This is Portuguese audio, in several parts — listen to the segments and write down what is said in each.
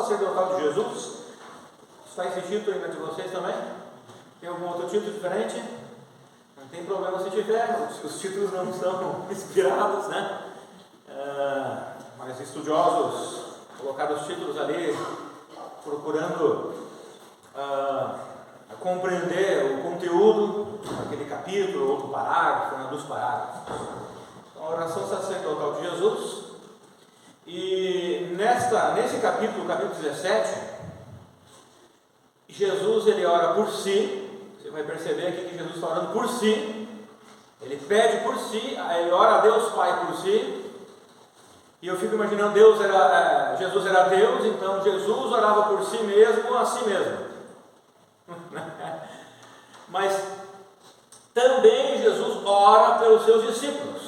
sacerdotal de Jesus. Está esse título aí de vocês também? Tem algum outro título diferente? Não tem problema se tiver, os títulos não são inspirados, né? Mas estudiosos colocaram os títulos ali, procurando compreender o conteúdo daquele capítulo ou do parágrafo, né, dos parágrafos. Então, a oração sacerdotal de Jesus. E nesse capítulo 17, Jesus ele ora por si. Você vai perceber aqui que Jesus está orando por si. Ele pede por si, ele ora a Deus Pai por si. E eu fico imaginando, Jesus era Deus, então Jesus orava por si mesmo, a si mesmo. Mas também Jesus ora pelos seus discípulos.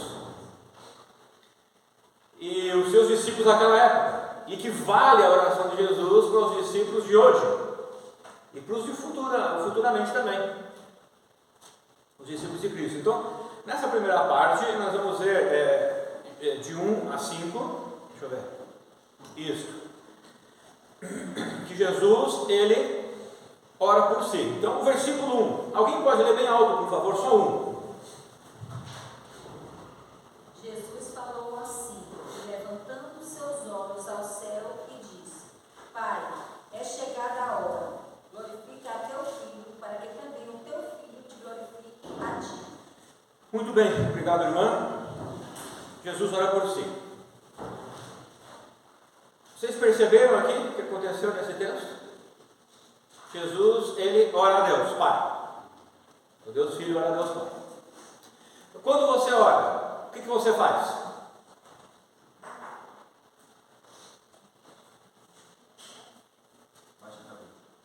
E os seus discípulos daquela época. E que vale a oração de Jesus para os discípulos de hoje. E para os de futuramente também. Os discípulos de Cristo. Então, nessa primeira parte, nós vamos ver de 1 a 5. Deixa eu ver. Isso. Que Jesus, ele ora por si. Então, o versículo 1. Alguém pode ler bem alto, por favor? Só um. Jesus falou assim, levantando seus olhos ao céu e disse: Pai, é chegada a hora. Glorifica a teu Filho, para que também o teu Filho te glorifique a ti. Muito bem. Obrigado, irmã. Jesus ora por si. Vocês perceberam aqui o que aconteceu nesse texto? Jesus, ele ora a Deus Pai. O Deus Filho ora a Deus Pai. Quando você ora, o que você faz?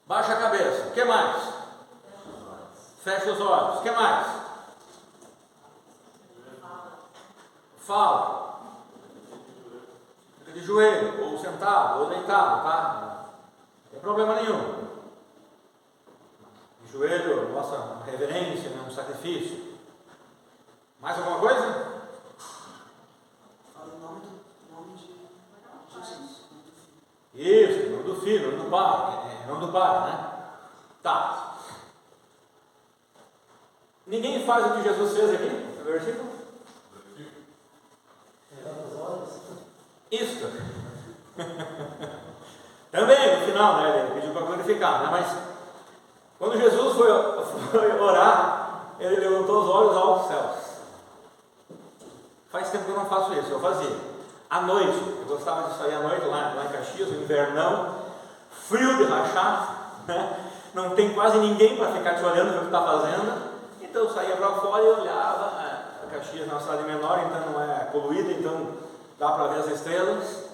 Baixa a cabeça. O que mais? Fecha os olhos. O que mais? Fala. Fica de joelho, ou sentado, ou deitado, tá? Não tem problema nenhum. De joelho mostra uma reverência, né? Um sacrifício. Mais alguma coisa? Fala o nome de Jesus. Isso, nome do Filho, nome do Pai. Nome do Pai, né? Tá. Ninguém faz o que Jesus fez aqui no versículo? Isto. Também, no final, né? Ele pediu para glorificar, né? Mas quando Jesus foi orar, ele levantou os olhos aos céus. Faz tempo que eu não faço isso, eu fazia. À noite, eu gostava de sair à noite lá em Caxias, no invernão, frio de rachar, né? Não tem quase ninguém para ficar te olhando o que está fazendo. Então eu saía para fora e olhava. A Caxias é uma cidade menor, então não é poluída, então dá para ver as estrelas.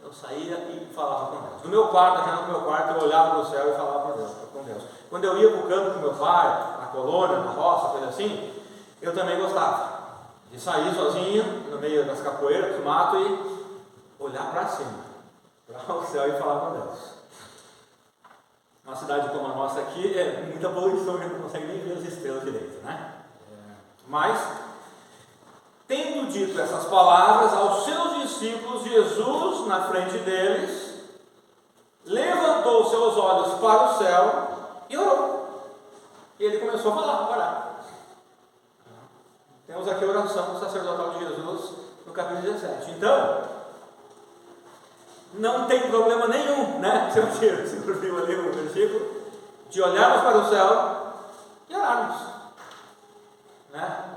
Eu saía e falava com Deus. No meu quarto, na janela do meu quarto, eu olhava para o céu e falava com Deus. Quando eu ia para o campo com meu pai, na colônia, na roça, coisa assim, eu também gostava de sair sozinho, no meio das capoeiras, do mato, e olhar para cima, para o céu e falar com Deus. Uma cidade como a nossa aqui, é muita poluição, a gente não consegue nem ver as estrelas direito, né? Mas, tendo dito essas palavras aos seus discípulos, Jesus, na frente deles, levantou seus olhos para o céu e orou. E ele começou a falar, orar. Temos aqui a oração sacerdotal de Jesus no capítulo 17. Então, não tem problema nenhum, né? Você viu ali o versículo, de olharmos para o céu e orarmos, né?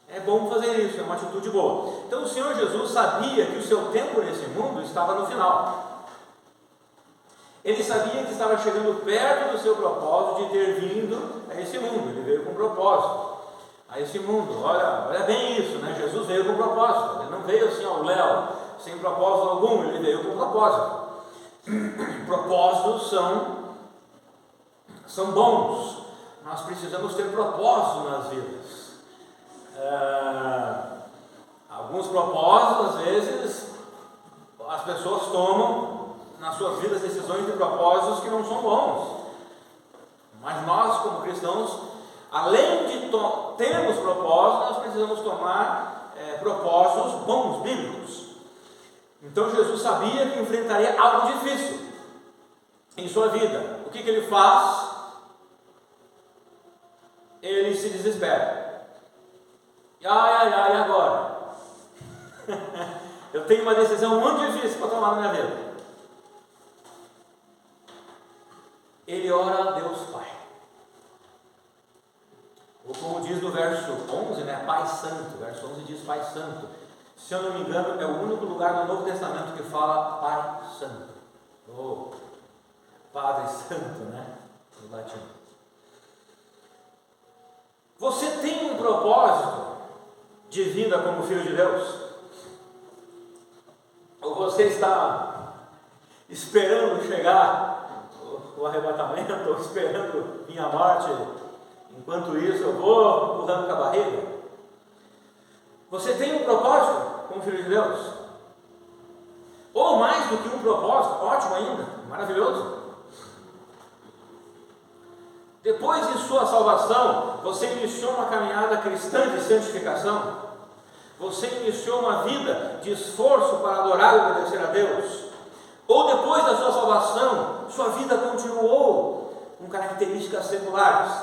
É bom fazer isso, é uma atitude boa. Então o Senhor Jesus sabia que o seu tempo nesse mundo estava no final. Ele sabia que estava chegando perto do seu propósito de ter vindo a esse mundo. Ele veio com propósito a esse mundo. Olha bem isso, né? Jesus veio com propósito. Ele não veio assim ao léu, sem propósito algum. Ele veio com propósito. Propósitos são bons. Nós precisamos ter propósito nas vidas. Alguns propósitos, às vezes, as pessoas tomam nas suas vidas decisões de propósitos que não são bons. Mas nós, como cristãos, além de termos propósitos, nós precisamos tomar propósitos bons, bíblicos. Então Jesus sabia que enfrentaria algo difícil. em sua vida. O que ele faz? Ele se desespera. Ai, agora? Eu tenho uma decisão muito difícil para tomar na minha vida. Ele ora a Deus Pai. Ou como diz no verso 11, né? Pai Santo. Verso 11 diz Pai Santo. Se eu não me engano, é o único lugar no Novo Testamento que fala Pai Santo. Ou Padre Santo, né? No latim. Você tem um propósito de vida como filho de Deus? Ou você está esperando chegar o arrebatamento, ou esperando vir a morte? Enquanto isso eu vou empurrando com a barriga? Você tem um propósito como filho de Deus? Ou mais do que um propósito, ótimo ainda, maravilhoso. Depois de sua salvação, você iniciou uma caminhada cristã de santificação. Você iniciou uma vida de esforço para adorar e obedecer a Deus. Ou depois da sua salvação, sua vida continuou com características seculares.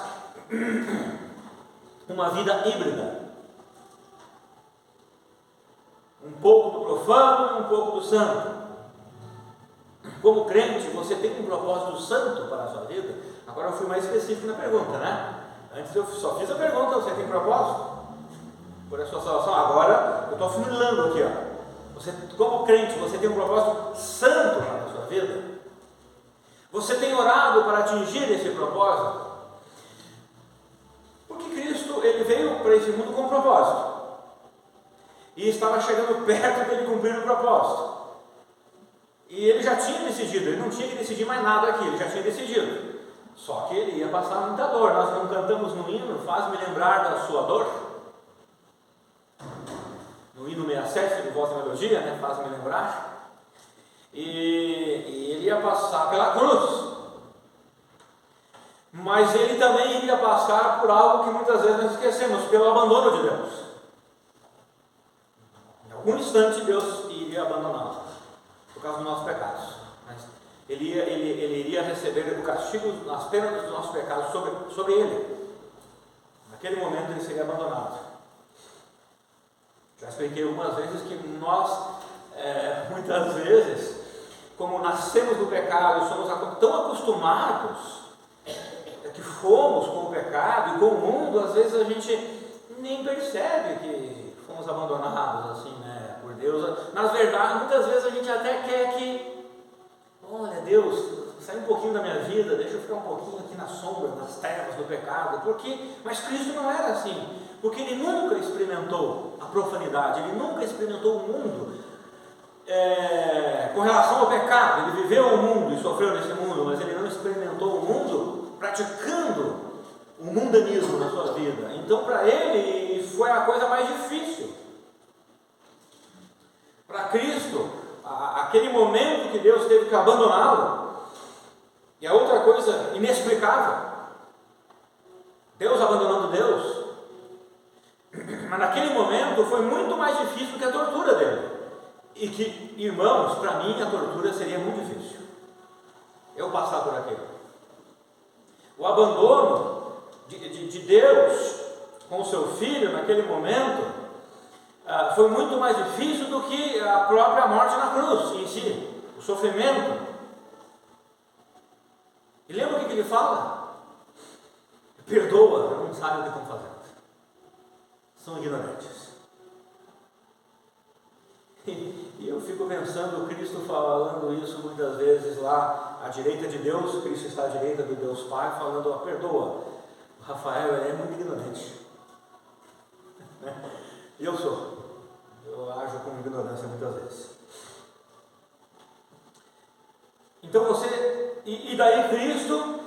Uma vida híbrida. Um pouco do profano e um pouco do santo. Como crente, você tem um propósito santo para a sua vida? Agora eu fui mais específico na pergunta, né? Antes eu só fiz a pergunta, você tem propósito por a sua salvação? Agora eu estou afunilando aqui, ó. Você, como crente, você tem um propósito santo para a sua vida? Você tem orado para atingir esse propósito? Porque Cristo, ele veio para esse mundo com um propósito. E estava chegando perto de ele cumprir o propósito. E ele já tinha decidido, ele não tinha que decidir mais nada aqui, ele já tinha decidido. Só que ele ia passar muita dor. Nós não cantamos no hino, faz-me lembrar da sua dor. No hino 67 do Voz da Melodia, né? Faz-me lembrar. E ele ia passar pela cruz. Mas ele também iria passar por algo que muitas vezes nós esquecemos, pelo abandono de Deus. Em algum instante Deus iria abandoná-lo, por causa dos nossos pecados. Mas ele iria receber o castigo, as penas dos nossos pecados sobre ele. Naquele momento ele seria abandonado. Já expliquei algumas vezes que nós, muitas vezes, como nascemos do pecado e somos tão acostumados que fomos com o pecado e com o mundo, às vezes a gente nem percebe que fomos abandonados assim, né, por Deus. Na verdade, muitas vezes a gente até quer que, olha, Deus, sai um pouquinho da minha vida, deixa eu ficar um pouquinho aqui na sombra, nas trevas do pecado. Mas Cristo não era assim, porque ele nunca experimentou a profanidade, ele nunca experimentou o mundo com relação ao pecado. Ele viveu o mundo e sofreu nesse mundo, mas ele não experimentou o mundo praticando o mundanismo na sua vida. Então, para ele, foi a coisa mais difícil. Para Cristo, aquele momento que Deus teve que abandoná-lo, e a outra coisa inexplicável, Deus abandonando Deus, mas naquele momento foi muito mais difícil que a tortura dele. E que, irmãos, para mim a tortura seria muito difícil, eu passar por aquilo. O abandono de Deus com o seu filho naquele momento foi muito mais difícil do que a própria morte na cruz em si, o sofrimento. E lembra o que ele fala? Perdoa, não sabem o que estão fazendo, são ignorantes. E eu fico pensando Cristo falando isso muitas vezes lá à direita de Deus. Cristo está à direita do Deus Pai falando, perdoa, o Rafael é muito ignorante. E eu ajo com ignorância muitas vezes. Então e daí Cristo,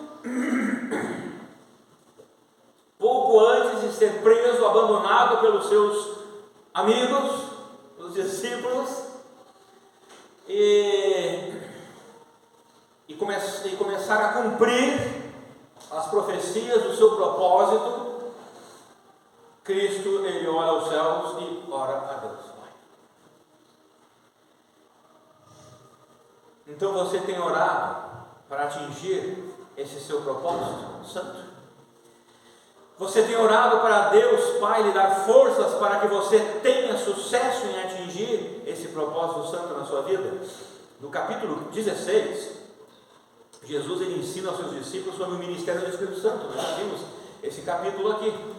pouco antes de ser preso, abandonado pelos seus amigos, os discípulos, e começar a cumprir as profecias do seu propósito, Cristo, ele olha aos céus e ora a Deus. Então você tem orado para atingir esse seu propósito santo? Você tem orado para Deus Pai lhe dar forças para que você tenha sucesso em atingir esse propósito santo na sua vida? No capítulo 16, Jesus ele ensina aos seus discípulos sobre o ministério do Espírito Santo. Nós já vimos esse capítulo aqui.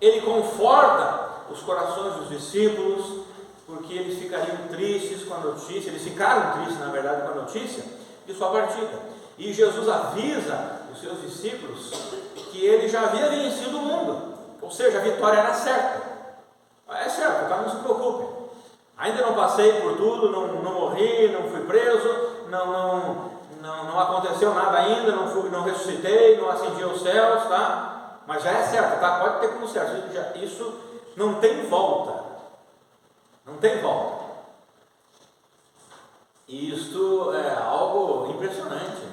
Ele conforta os corações dos discípulos, porque eles ficariam tristes com a notícia, eles ficaram tristes na verdade com a notícia de sua partida. E Jesus avisa os seus discípulos que ele já havia vencido o mundo, ou seja, a vitória era certa. É certo, tá? Não se preocupem. Ainda não passei por tudo, não morri, não fui preso, não aconteceu nada ainda, não ressuscitei, não ascendi aos céus, tá? Mas já é certo, tá? Pode ter como certo. Isso não tem volta. Não tem volta. E isto é algo impressionante.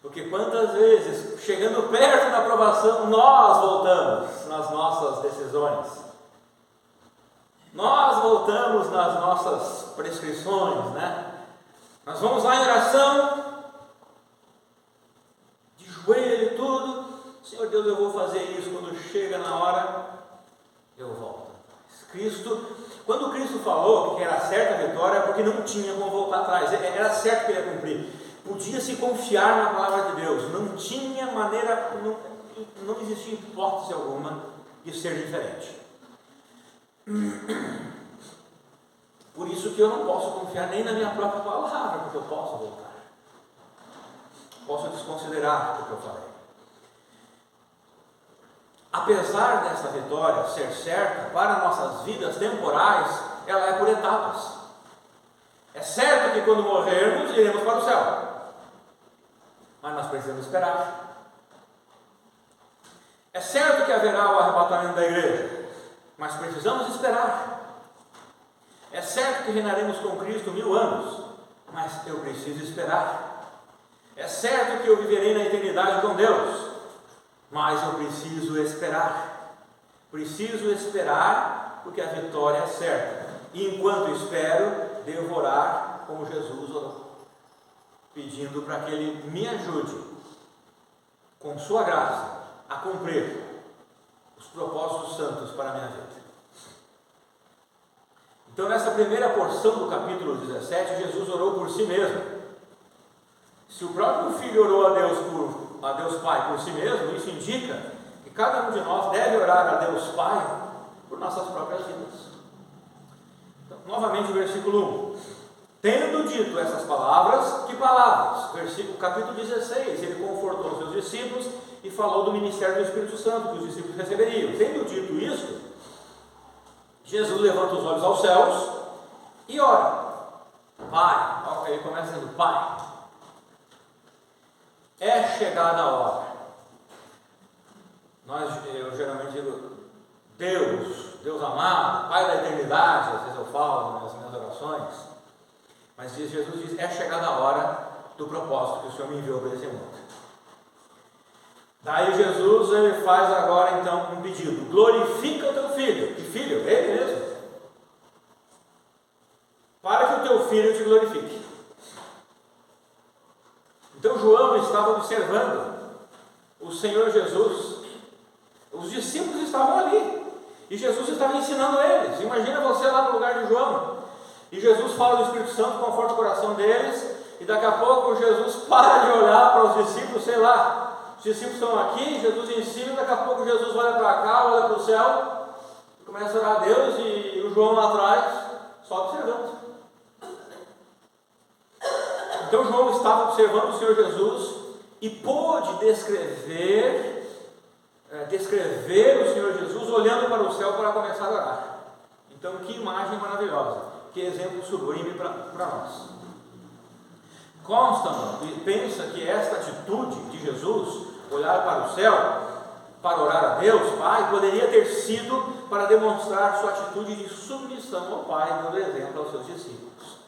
Porque quantas vezes, chegando perto da aprovação, nós voltamos nas nossas decisões. Nós voltamos nas nossas prescrições, né? Nós vamos lá em oração, de joelho e tudo. Senhor Deus, eu vou fazer isso. Quando chega na hora, eu volto. Cristo, quando Cristo falou que era certa a vitória, é porque não tinha como voltar atrás. Era certo que ele ia cumprir. Podia-se confiar na palavra de Deus. Não tinha maneira, não existia hipótese alguma de ser diferente. Por isso que eu não posso confiar nem na minha própria palavra, porque eu posso voltar. Posso desconsiderar o que eu falei. Apesar dessa vitória ser certa para nossas vidas temporais, ela é por etapas. É certo que quando morrermos, iremos para o céu. Mas nós precisamos esperar. É certo que haverá o arrebatamento da igreja, mas precisamos esperar. É certo que reinaremos com Cristo 1000 anos, mas eu preciso esperar. É certo que eu viverei na eternidade com Deus, mas eu preciso esperar. Preciso esperar, porque a vitória é certa. E enquanto espero, devo orar como Jesus orou, pedindo para que Ele me ajude, com sua graça, a cumprir os propósitos santos para a minha vida. Então, nessa primeira porção do capítulo 17, Jesus orou por si mesmo. Se o próprio Filho orou a Deus Pai por si mesmo, isso indica que cada um de nós deve orar a Deus Pai por nossas próprias vidas. Então, novamente o versículo 1. Tendo dito essas palavras, que palavras? Capítulo 16, ele confortou os seus discípulos e falou do ministério do Espírito Santo que os discípulos receberiam. Tendo dito isso, Jesus levanta os olhos aos céus e ora. Pai, ele começa dizendo: Pai, é chegada a hora. Eu geralmente digo Deus amado, Pai da eternidade, às vezes eu falo nas minhas orações, mas Jesus diz: é chegada a hora do propósito que o Senhor me enviou para esse mundo. Daí Jesus ele faz agora então um pedido: glorifica o teu filho. Que filho? Ele mesmo. Para que o teu filho te glorifique. Então João estava observando o Senhor Jesus. Os discípulos estavam ali e Jesus estava ensinando eles. Imagina você lá no lugar de João. E Jesus fala do Espírito Santo, conforta o coração deles, e daqui a pouco Jesus para de olhar para os discípulos, sei lá, os discípulos estão aqui, Jesus ensina, daqui a pouco Jesus olha para cá, olha para o céu, e começa a orar a Deus, e o João lá atrás, só observando. Então João estava observando o Senhor Jesus, e pôde descrever o Senhor Jesus olhando para o céu para começar a orar. Então que imagem maravilhosa. Que exemplo sublime para nós. Consta e pensa que esta atitude de Jesus, olhar para o céu, para orar a Deus, Pai, poderia ter sido para demonstrar sua atitude de submissão ao Pai, dando exemplo aos seus discípulos.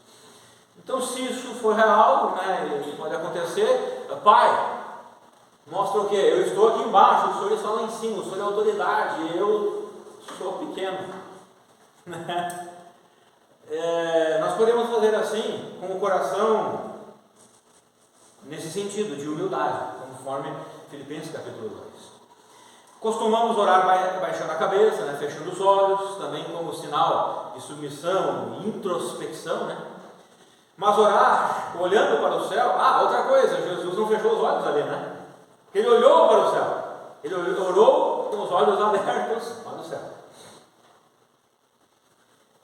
Então, se isso for real, e pode acontecer, Pai, mostra o quê? Eu estou aqui embaixo, o Senhor está lá em cima, o Senhor é autoridade, eu sou pequeno. Nós podemos fazer assim, com o coração nesse sentido de humildade, conforme Filipenses capítulo 2. Costumamos orar baixando a cabeça, né, fechando os olhos, também como sinal de submissão e introspecção, né? Mas orar olhando para o céu, outra coisa, Jesus não fechou os olhos ali, né? Ele olhou para o céu, ele orou com os olhos abertos para o céu.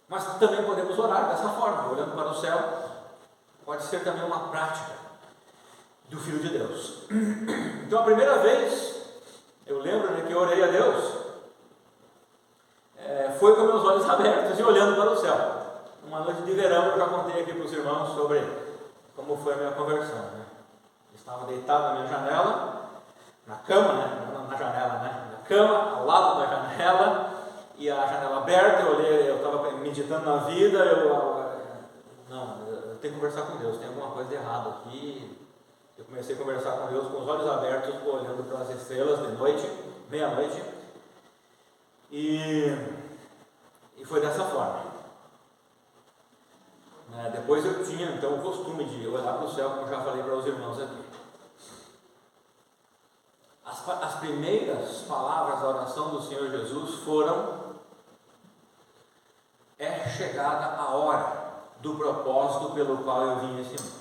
Mas também podemos orar dessa forma, olhando para o céu, pode ser também uma prática do Filho de Deus. Então a primeira vez, eu lembro, né, que eu orei a Deus, foi com meus olhos abertos e olhando para o céu. Uma noite de verão, eu já contei aqui para os irmãos sobre como foi a minha conversão, né? Eu estava deitado na minha janela, na cama, né? Não na janela, né? Na cama, ao lado da janela, e a janela aberta, eu estava meditando na vida, eu tenho que conversar com Deus, tem alguma coisa de errado aqui. Eu comecei a conversar com Deus com os olhos abertos, olhando para as estrelas de noite, meia-noite, e foi dessa forma. Depois eu tinha então o costume de olhar para o céu, como eu já falei para os irmãos aqui. As primeiras palavras da oração do Senhor Jesus foram: é chegada a hora do propósito pelo qual eu vim nesse mundo.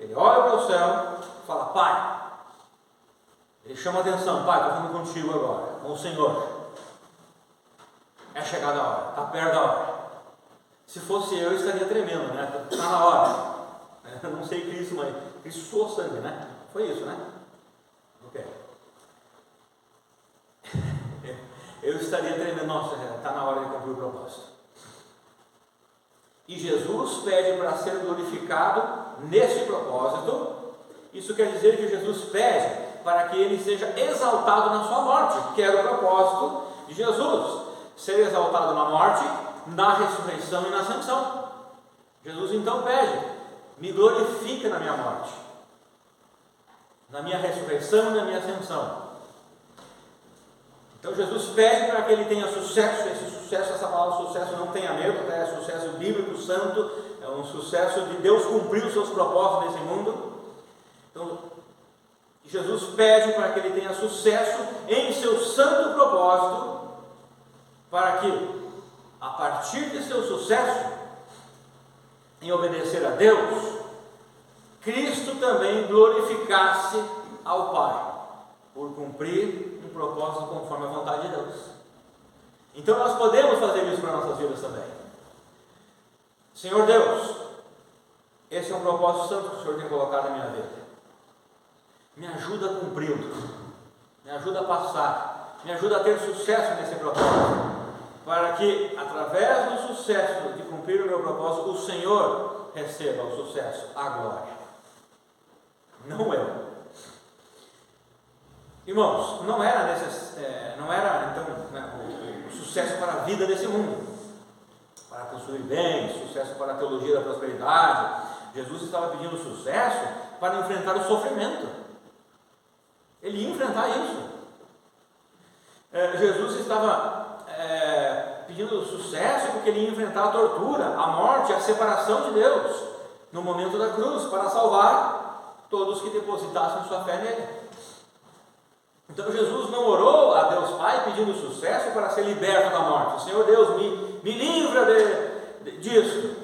Ele olha para o céu e fala: Pai, ele chama a atenção: Pai, estou falando contigo agora, com o Senhor. É chegada a hora, está perto da hora. Se fosse eu estaria tremendo, né? Está na hora. Eu não sei Cristo, mas Cristo suou sangue, né? Foi isso, né? Ok. Eu estaria tremendo, nossa, está na hora de cumprir o propósito. E Jesus pede para ser glorificado nesse propósito. Isso quer dizer que Jesus pede para que ele seja exaltado na sua morte, que era o propósito de Jesus, ser exaltado na morte, na ressurreição e na ascensão. Jesus então pede: me glorifica na minha morte, na minha ressurreição e na minha ascensão. Então Jesus pede para que ele tenha sucesso. Esse sucesso, essa palavra sucesso, não tenha medo, é sucesso bíblico, santo, é um sucesso de Deus cumprir os seus propósitos nesse mundo. Então Jesus pede para que ele tenha sucesso em seu santo propósito, para que, a partir de seu sucesso em obedecer a Deus, Cristo também glorificasse ao Pai, por cumprir um propósito conforme a vontade de Deus. Então nós podemos fazer isso para nossas vidas também. Senhor Deus, esse é um propósito santo que o Senhor tem colocado na minha vida. Me ajuda a cumpri-lo, me ajuda a passar, me ajuda a ter sucesso nesse propósito, para que, através do sucesso de cumprir o meu propósito, o Senhor receba o sucesso, a glória, não eu. Irmãos, não era então o sucesso para a vida desse mundo, para construir bens, sucesso para a teologia da prosperidade. Jesus estava pedindo sucesso para enfrentar o sofrimento. Ele ia enfrentar isso. Jesus estava pedindo sucesso porque ele ia enfrentar a tortura, a morte, a separação de Deus no momento da cruz, para salvar todos que depositassem sua fé nele. Então Jesus não orou a Deus Pai pedindo sucesso para ser liberto da morte. Senhor Deus, me livra disso.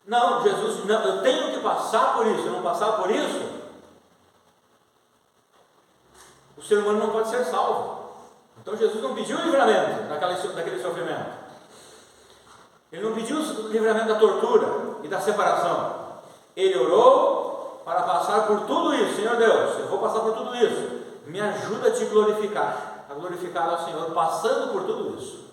Não, Jesus, não, eu tenho que passar por isso. Se eu não passar por isso, o ser humano não pode ser salvo. Então Jesus não pediu livramento daquele sofrimento. Ele não pediu o livramento da tortura e da separação. Ele orou para passar por tudo isso. Senhor Deus, eu vou passar por tudo isso. Me ajuda a te glorificar, a glorificar ao Senhor, passando por tudo isso.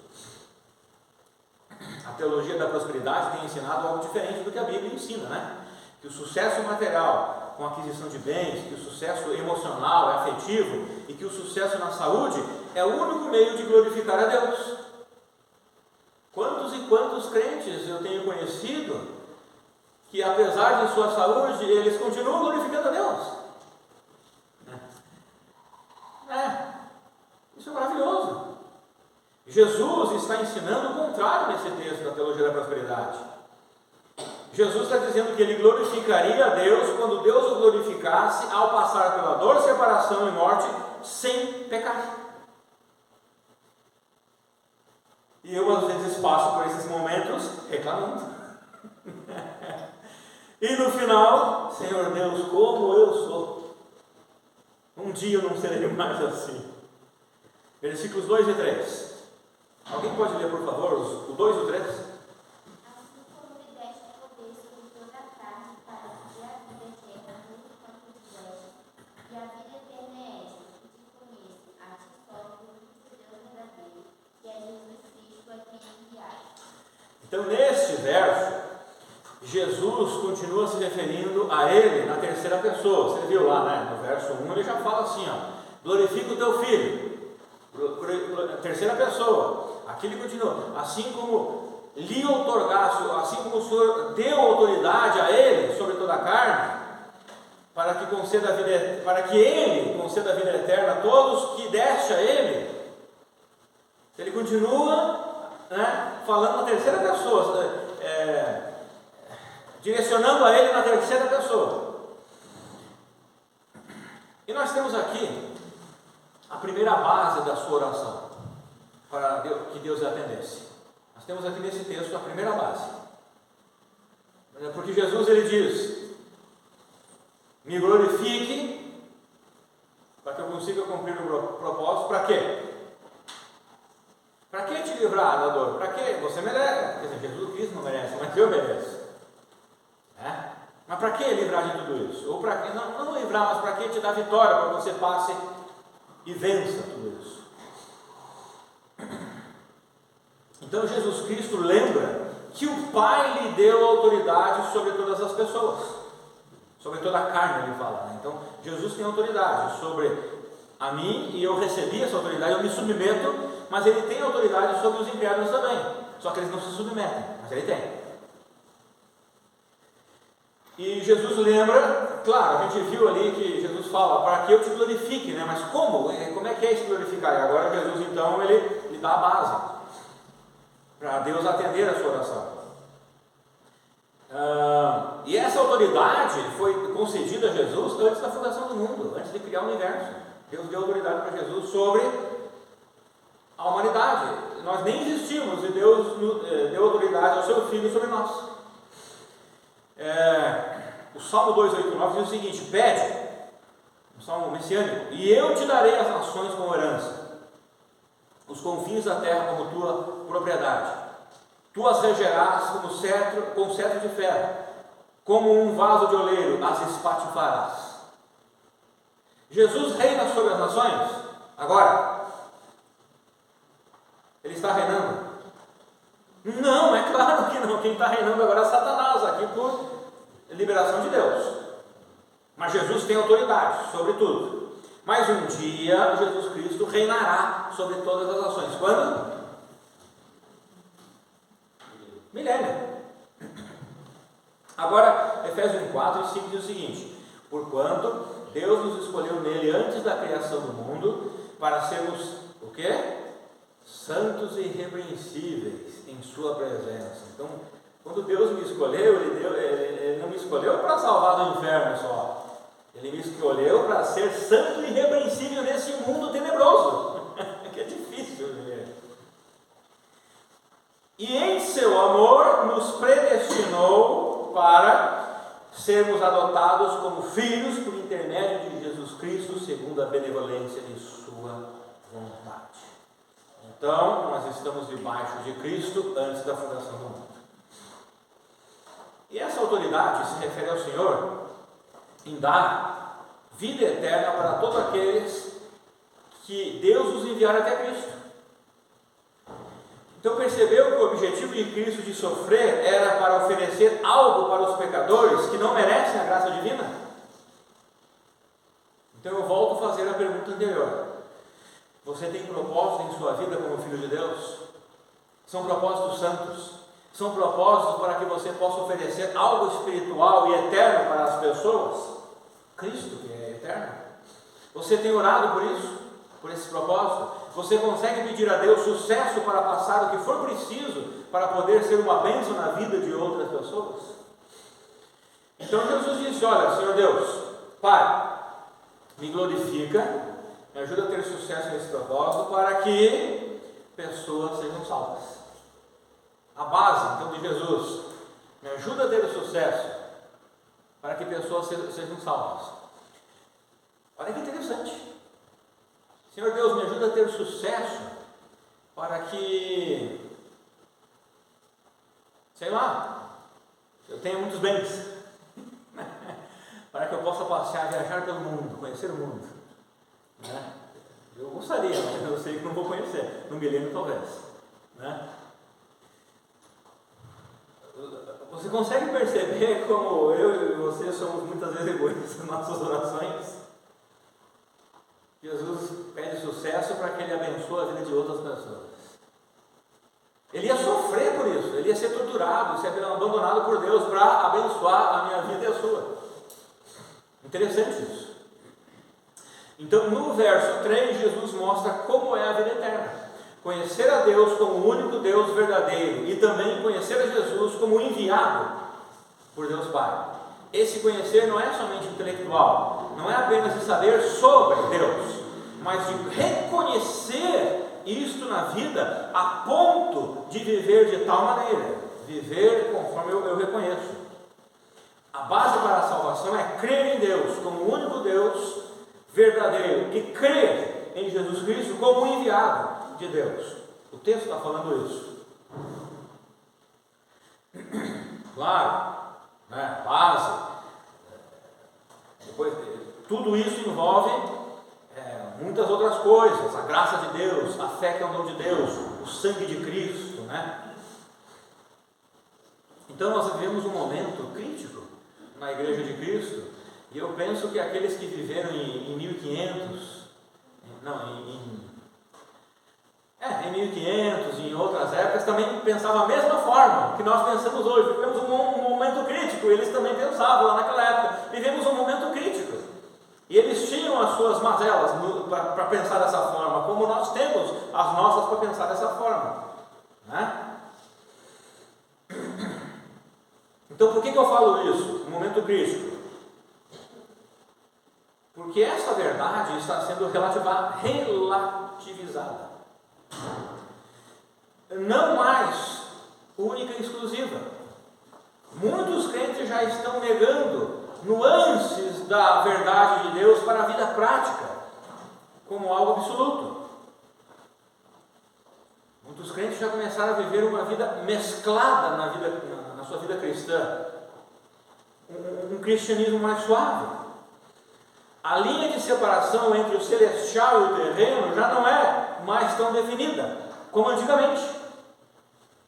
A teologia da prosperidade tem ensinado algo diferente do que a Bíblia ensina, né? Que o sucesso material com a aquisição de bens, que o sucesso emocional é afetivo e que o sucesso na saúde é o único meio de glorificar a Deus. Quantos e quantos crentes eu tenho conhecido que, apesar de sua saúde, eles continuam glorificando a Deus? Isso é maravilhoso. Jesus está ensinando o contrário nesse texto da teologia da prosperidade. Jesus está dizendo que ele glorificaria a Deus quando Deus o glorificasse ao passar pela dor, separação e morte sem pecar. E eu às vezes passo por esses momentos reclamando. E no final, Senhor Deus, como eu sou. Um dia eu não serei mais assim. Versículos 2 e 3. Alguém pode ler, por favor, o 2 e o 3? Assim como me deste poder sobre toda a carne, para que dê a vida eterna tudo quanto tiveste. E a vida eterna é esta, que te conheço, a ti só, o único Deus verdadeiro, que é Jesus Cristo, a quem enviaste. Então, neste verso, Jesus continua se referindo a ele na terceira pessoa. Você viu lá, né? No verso 1 ele já fala assim, ó, glorifica o teu filho. Terceira pessoa. Aqui ele continua, assim como lhe outorgasse, assim como o Senhor deu autoridade a ele sobre toda a carne, para que conceda a vida, para que ele conceda a vida eterna a todos que deste a ele. Ele continua, né, falando na terceira pessoa, direcionando a ele na terceira pessoa. E nós temos aqui a primeira base da sua oração, para que Deus atendesse. Nós temos aqui nesse texto a primeira base. Porque Jesus ele diz, me glorifique, para que eu consiga cumprir o propósito. Para quê? Para que te livrar da dor? Para que? Você merece. Quer dizer, Jesus Cristo não merece, mas eu mereço. Mas para que livrar de tudo isso? Ou para que, não livrar, mas para que te dar vitória, para que você passe e vença tudo isso. Então Jesus Cristo lembra que o Pai lhe deu autoridade sobre todas as pessoas, sobre toda a carne, ele fala, né? Então Jesus tem autoridade sobre a mim, e eu recebi essa autoridade, eu me submeto, mas ele tem autoridade sobre os enviados também, só que eles não se submetem, mas ele tem. E Jesus lembra, claro, a gente viu ali que Jesus fala, para que eu te glorifique, né? Mas como? Como é que é esse glorificar? E agora Jesus então, ele dá a base, para Deus atender a sua oração. E essa autoridade foi concedida a Jesus antes da fundação do mundo, antes de criar o universo. Deus deu autoridade para Jesus sobre a humanidade. Nós nem existimos, e Deus deu autoridade ao seu Filho sobre nós. O Salmo 2:8-9 diz o seguinte, pede, o Salmo messiânico, e eu te darei as nações como herança, os confins da terra como tua propriedade, tu as regerás com cetro de ferro, como um vaso de oleiro as espatifarás. Jesus reina sobre as nações, agora, ele está reinando? Não, é claro que não. Quem está reinando agora é Satanás, aqui por liberação de Deus. Mas Jesus tem autoridade sobre tudo. Mas um dia Jesus Cristo reinará sobre todas as nações. Quando? Milênio. Agora, Efésios 4 e 5 diz o seguinte: porquanto Deus nos escolheu nele antes da criação do mundo, para sermos o quê? Santos e irrepreensíveis em sua presença. Então, quando Deus me escolheu, Ele não me escolheu para salvar do inferno só. Ele me escolheu para ser santo e irrepreensível nesse mundo tenebroso, que é difícil viver. E em seu amor nos predestinou para sermos adotados como filhos por intermédio de Jesus Cristo, segundo a benevolência de sua vontade. Então, nós estamos debaixo de Cristo antes da fundação do mundo. E essa autoridade se refere ao Senhor em dar vida eterna para todos aqueles que Deus os enviar até Cristo. Então percebeu que o objetivo de Cristo de sofrer era para oferecer algo para os pecadores que não merecem a graça divina? Então eu volto a fazer a pergunta anterior. Você tem propósito em sua vida como filho de Deus? São propósitos santos. São propósitos para que você possa oferecer algo espiritual e eterno para as pessoas. Cristo, que é eterno. Você tem orado por isso? Por esse propósito? Você consegue pedir a Deus sucesso para passar o que for preciso para poder ser uma bênção na vida de outras pessoas? Então Jesus disse: olha, Senhor Deus, Pai, me glorifica, me ajuda a ter sucesso nesse propósito para que pessoas sejam salvas. A base então de Jesus: me ajuda a ter sucesso para que pessoas sejam salvas. Olha que interessante. Senhor Deus, me ajuda a ter sucesso para que, sei lá, eu tenha muitos bens, para que eu possa passear, viajar pelo mundo, conhecer o mundo, né? Eu gostaria, mas eu sei que não vou conhecer, no milênio talvez, né? Você consegue perceber como eu e você somos muitas vezes egoístas nas nossas orações? Jesus pede sucesso para que Ele abençoe a vida de outras pessoas. Ele ia sofrer por isso, ele ia ser torturado, ser abandonado por Deus para abençoar a minha vida e a sua. Interessante isso. Então, no verso 3, Jesus mostra como é a vida eterna. Conhecer a Deus como o único Deus verdadeiro e também conhecer a Jesus como enviado por Deus Pai. Esse conhecer não é somente intelectual, não é apenas de saber sobre Deus, mas de reconhecer isto na vida a ponto de viver de tal maneira, viver conforme eu reconheço. A base para a salvação é crer em Deus como o único Deus verdadeiro e crer em Jesus Cristo como o enviado de Deus. O texto está falando isso. Claro, né? Base. Depois, tudo isso envolve muitas outras coisas. A graça de Deus, a fé que é o dom de Deus, o sangue de Cristo, né? Então nós vivemos um momento crítico na Igreja de Cristo, e eu penso que aqueles que viveram em 1500, em 1500 e em outras épocas também pensavam a mesma forma que nós pensamos hoje. Vivemos um momento crítico, eles também pensavam lá naquela época. Vivemos um momento crítico, e eles tinham as suas mazelas para pensar dessa forma, como nós temos as nossas para pensar dessa forma, né? Então, por que eu falo isso? Um momento crítico. Porque essa verdade está sendo relativizada. Não mais única e exclusiva. Muitos crentes já estão negando nuances da verdade de Deus para a vida prática, como algo absoluto. Muitos crentes já começaram a viver uma vida mesclada na sua vida cristã, um cristianismo mais suave. A linha de separação entre o celestial e o terreno já não é mais tão definida como antigamente.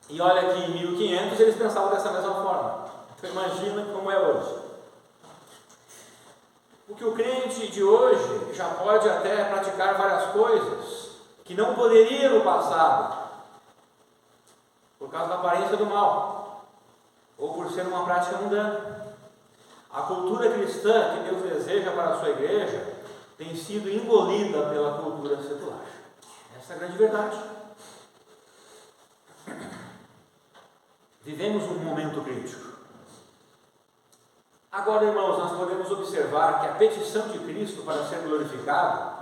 E olha que em 1500 eles pensavam dessa mesma forma. Então imagina como é hoje. Porque o crente de hoje já pode até praticar várias coisas que não poderia no passado, por causa da aparência do mal, ou por ser uma prática mundana. A cultura cristã que Deus deseja para a sua igreja tem sido engolida pela cultura secular. Essa é a grande verdade. Vivemos um momento crítico. Agora, irmãos, nós podemos observar que a petição de Cristo para ser glorificado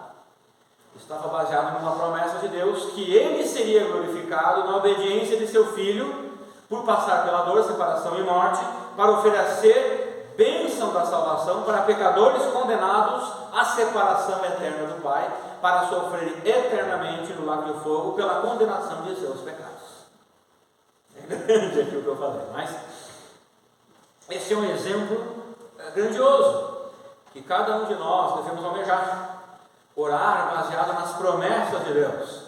estava baseada numa promessa de Deus que Ele seria glorificado na obediência de seu Filho por passar pela dor, separação e morte para oferecer bênção da salvação para pecadores condenados à separação eterna do Pai, para sofrerem eternamente no lago de fogo pela condenação de seus pecados. É grande aquilo que eu falei, mas esse é um exemplo grandioso que cada um de nós devemos almejar, orar baseado nas promessas de Deus,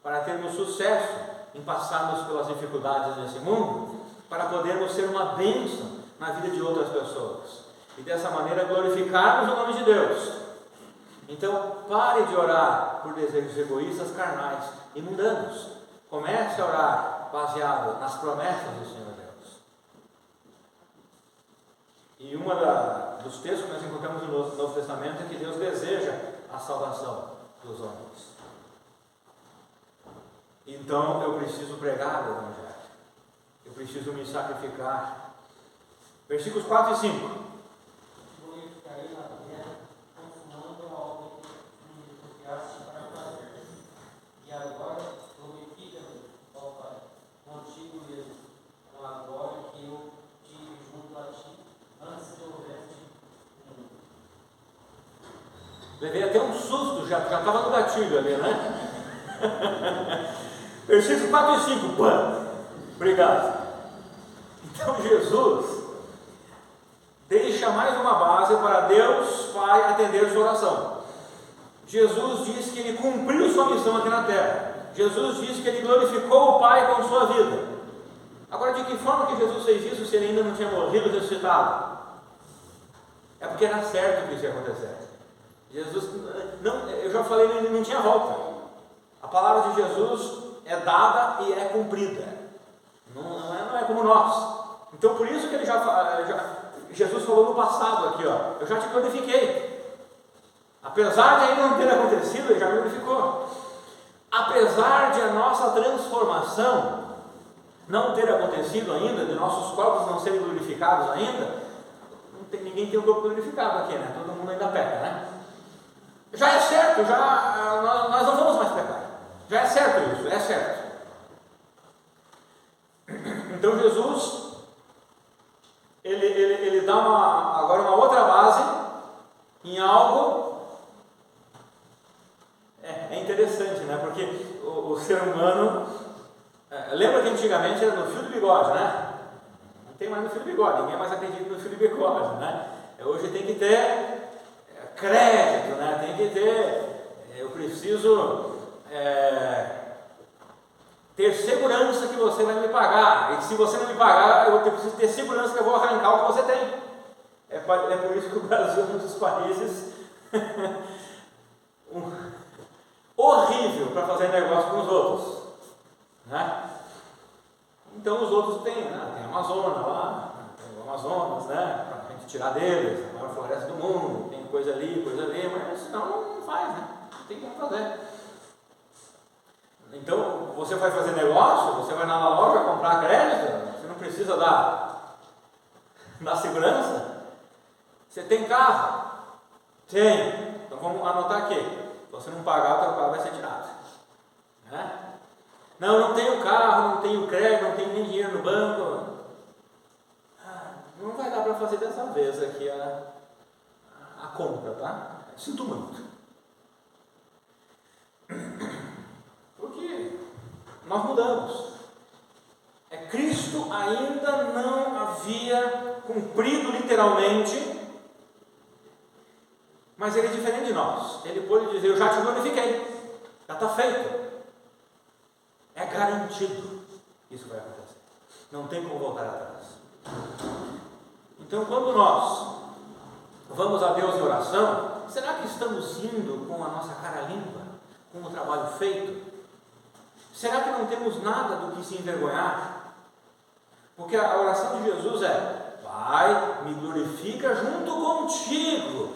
para termos sucesso em passarmos pelas dificuldades desse mundo, para podermos ser uma bênção na vida de outras pessoas e dessa maneira glorificarmos o nome de Deus. Então pare de orar por desejos egoístas, carnais e mundanos. Comece a orar baseado nas promessas do Senhor Deus. E dos textos que nós encontramos no Novo Testamento é que Deus deseja a salvação dos homens. Então eu preciso pregar o Evangelho, eu preciso me sacrificar, Versículos 4 e 5. Glorificarei na terra, consumando a obra que me confiaste para fazer. E agora glorifica-me, ó Pai, contigo mesmo, com a glória que eu tive junto a ti, antes que houvesse mundo. Levei até um susto, já estava no gatilho ali, né? Versículos 4 e 5. Pã! Obrigado. Então Jesus deixa mais uma base para Deus Pai atender sua oração. Jesus diz que ele cumpriu sua missão aqui na terra. Jesus diz que ele glorificou o Pai com sua vida. Agora, de que forma que Jesus fez isso se ele ainda não tinha morrido e ressuscitado? É porque era certo que isso ia acontecer. Jesus, não, eu já falei, não tinha volta. A palavra de Jesus é dada e é cumprida. Não é como nós. Então, por isso que ele Jesus falou no passado aqui, ó, eu já te glorifiquei. Apesar de ainda não ter acontecido, ele já glorificou. Apesar de a nossa transformação não ter acontecido ainda, de nossos corpos não serem glorificados ainda, ninguém tem o corpo glorificado aqui, né? Todo mundo ainda peca, né? Já é certo, nós não vamos mais pecar. Já é certo isso, é certo. Então Jesus, ele dá agora uma outra base em algo. É interessante, né? Porque o ser humano, lembra que antigamente era no fio do bigode, né? Não tem mais no fio do bigode, ninguém mais acredita no fio do bigode, né? Hoje tem que ter crédito, né? Tem que ter, eu preciso ter segurança que você vai me pagar, e se você não me pagar, eu preciso ter segurança que eu vou arrancar o que você tem. É por isso que o Brasil é um dos países horrível para fazer negócio com os outros, né? Então os outros tem a Amazônia lá, tem o Amazonas, né? Para a gente tirar deles, a maior floresta do mundo, tem coisa ali, mas senão não faz, né? Não tem como fazer. Então, você vai fazer negócio, você vai na loja comprar crédito, você não precisa dar segurança. Você tem carro? Tem. Então vamos anotar aqui. Se você não pagar, o teu carro vai ser tirado. Né? Não tenho carro, não tenho crédito, não tenho nem dinheiro no banco. Não vai dar para fazer dessa vez aqui a compra, tá? Sinto muito. Porque nós mudamos. Cristo ainda não havia cumprido literalmente, mas ele é diferente de nós. Ele pode dizer: eu já te glorifiquei, já está feito, é garantido, isso vai acontecer, não tem como voltar atrás. Então, quando nós vamos a Deus em oração, será que estamos indo com a nossa cara limpa, com o trabalho feito? Será que não temos nada do que se envergonhar? Porque a oração de Jesus é: Pai, me glorifica junto contigo,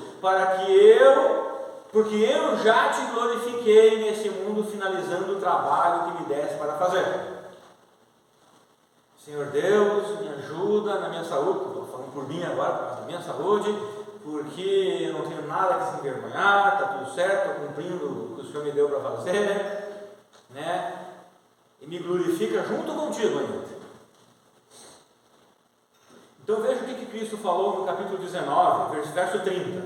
porque eu já te glorifiquei nesse mundo, finalizando o trabalho que me desse para fazer. Senhor Deus, me ajuda na minha saúde, estou falando por mim agora, por causa da minha saúde, porque eu não tenho nada que se envergonhar, está tudo certo, estou cumprindo o que o Senhor me deu para fazer, né? E me glorifica junto contigo ainda. Então veja o que Cristo falou no capítulo 19, verso 30.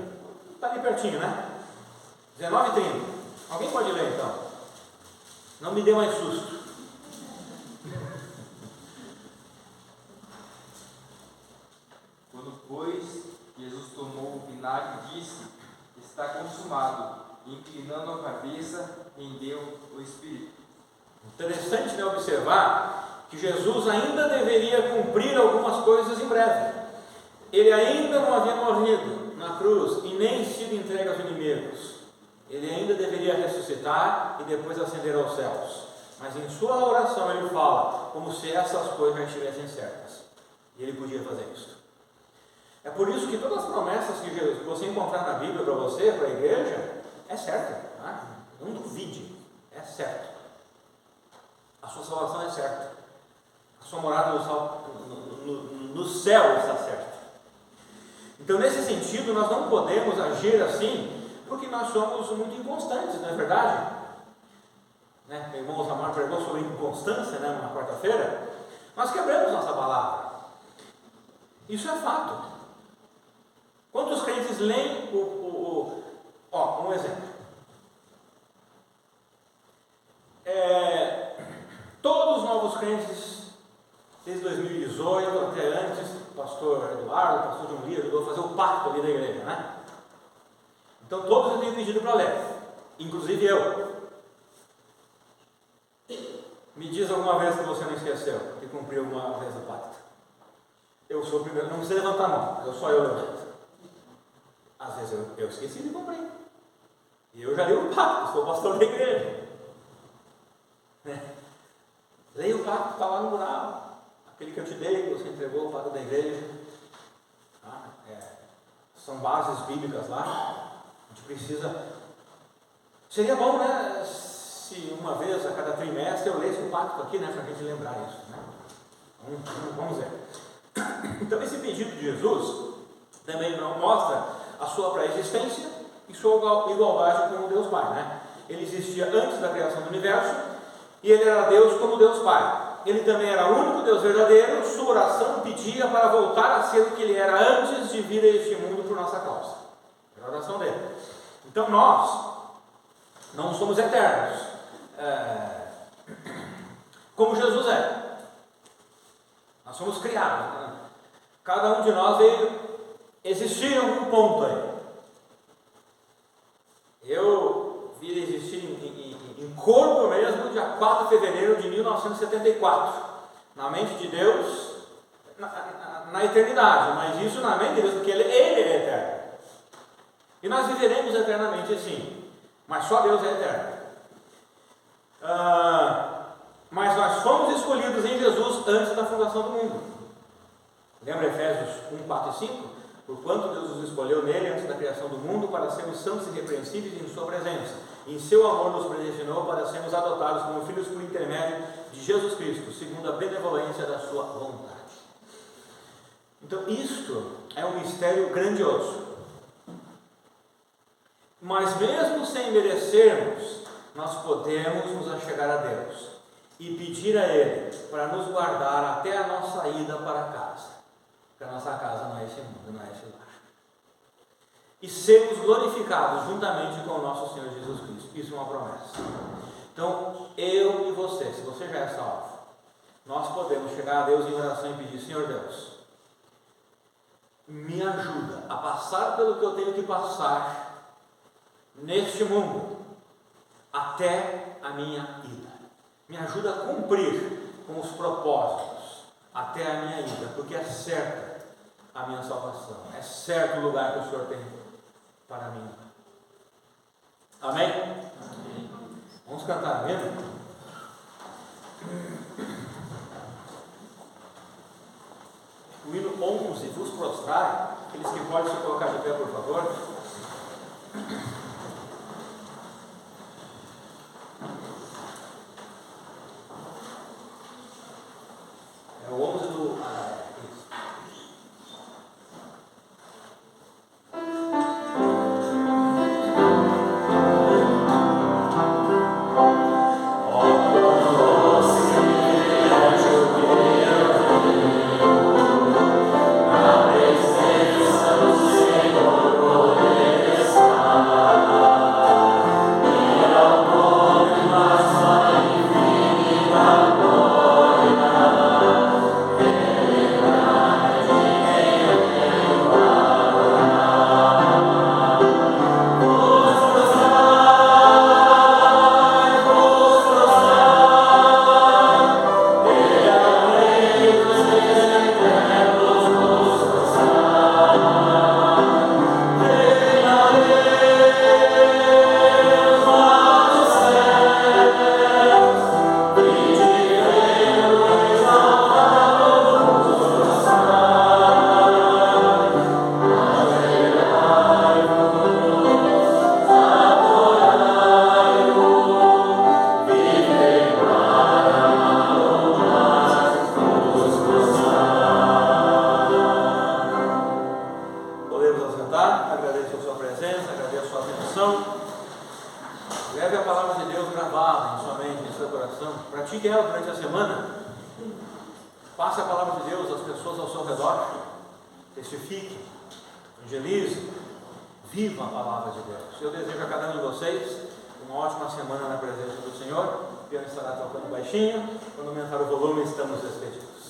Está ali pertinho, né? 19 e 30. Alguém pode ler então? Não me dê mais susto. Quando, pois, Jesus tomou o vinagre, disse: está consumado. E, inclinando a cabeça, rendeu o Espírito. Interessante, né, observar que Jesus ainda deveria cumprir algumas coisas em breve. Ele ainda não havia morrido na cruz e nem sido entregue aos inimigos. Ele ainda deveria ressuscitar e depois ascender aos céus. Mas em sua oração ele fala como se essas coisas já estivessem certas. E ele podia fazer isso. É por isso que todas as promessas que você encontrar na Bíblia para você, para a igreja, é certa. Tá? Não duvide, é certo. A sua salvação é certa. A sua morada no céu está certa. Então, nesse sentido, nós não podemos agir assim, porque nós somos muito inconstantes, não é verdade? Né? Meu irmão Zamar pregou sobre inconstância, né, na quarta-feira. Nós quebramos nossa palavra. Isso é fato. Quantos crentes leem um exemplo? Todos os novos crentes, desde 2018 até antes, o pastor Eduardo, o pastor João Lia ajudou a fazer o pacto ali da igreja, né? Então todos eu tenho pedido para ler, inclusive eu. Me diz alguma vez que você não esqueceu que cumpriu alguma vez o pacto. Eu sou o primeiro, não precisa levantar a mão, só eu levanto. Às vezes eu esqueci de cumprir. E eu já li o pacto, sou pastor da igreja. Leia o pacto, está lá no mural. Aquele que eu te dei, você entregou o pacto da igreja. São bases bíblicas lá. A gente precisa. Seria bom, né? Se uma vez a cada trimestre eu lesse o pacto aqui, né? Para a gente lembrar isso, né? Vamos ver. Então, esse pedido de Jesus também mostra a sua pré-existência e sua igualdade com o Deus Pai, né? Ele existia antes da criação do universo e ele era Deus como Deus Pai. Ele também era o único Deus verdadeiro. Sua oração pedia para voltar a ser o que ele era antes de vir a este mundo por nossa causa. Era a oração dele. Então nós não somos eternos, como Jesus é. Nós somos criados, né? Cada um de nós veio existir em algum ponto aí. Eu vim existir em corpo mesmo, dia 4 de fevereiro de 1974, na mente de Deus, na eternidade, mas isso na mente de Deus, porque Ele é eterno. E nós viveremos eternamente sim, mas só Deus é eterno. Mas nós fomos escolhidos em Jesus antes da fundação do mundo. Lembra Efésios 1, 4 e 5? Porquanto Deus nos escolheu nele antes da criação do mundo para sermos santos e irrepreensíveis em sua presença. Em seu amor nos predestinou para sermos adotados como filhos por intermédio de Jesus Cristo, segundo a benevolência da sua vontade. Então isto é um mistério grandioso. Mas mesmo sem merecermos, nós podemos nos achegar a Deus e pedir a Ele para nos guardar até a nossa ida para casa. Porque a nossa casa não é esse mundo, não é esse lar. E sermos glorificados juntamente com o nosso Senhor Jesus Cristo. Isso é uma promessa. Então, eu e você, se você já é salvo, nós podemos chegar a Deus em oração e pedir: Senhor Deus, me ajuda a passar pelo que eu tenho que passar neste mundo até a minha ida. Me ajuda a cumprir com os propósitos até a minha ida, porque é certa a minha salvação, é certo o lugar que o Senhor tem para mim. Amém? Amém. Vamos cantar mesmo? O hino 11, vos prostrai. Aqueles que podem se colocar de pé, por favor. É o 11 do... Senhor, por coração. Leve a palavra de Deus gravada em sua mente, em seu coração. Pratique ela durante a semana. Passe a palavra de Deus às pessoas ao seu redor. Testifique, evangelize, viva a palavra de Deus. Eu desejo a cada um de vocês uma ótima semana na presença do Senhor. O piano estará tocando baixinho. Quando aumentar o volume, estamos despedidos.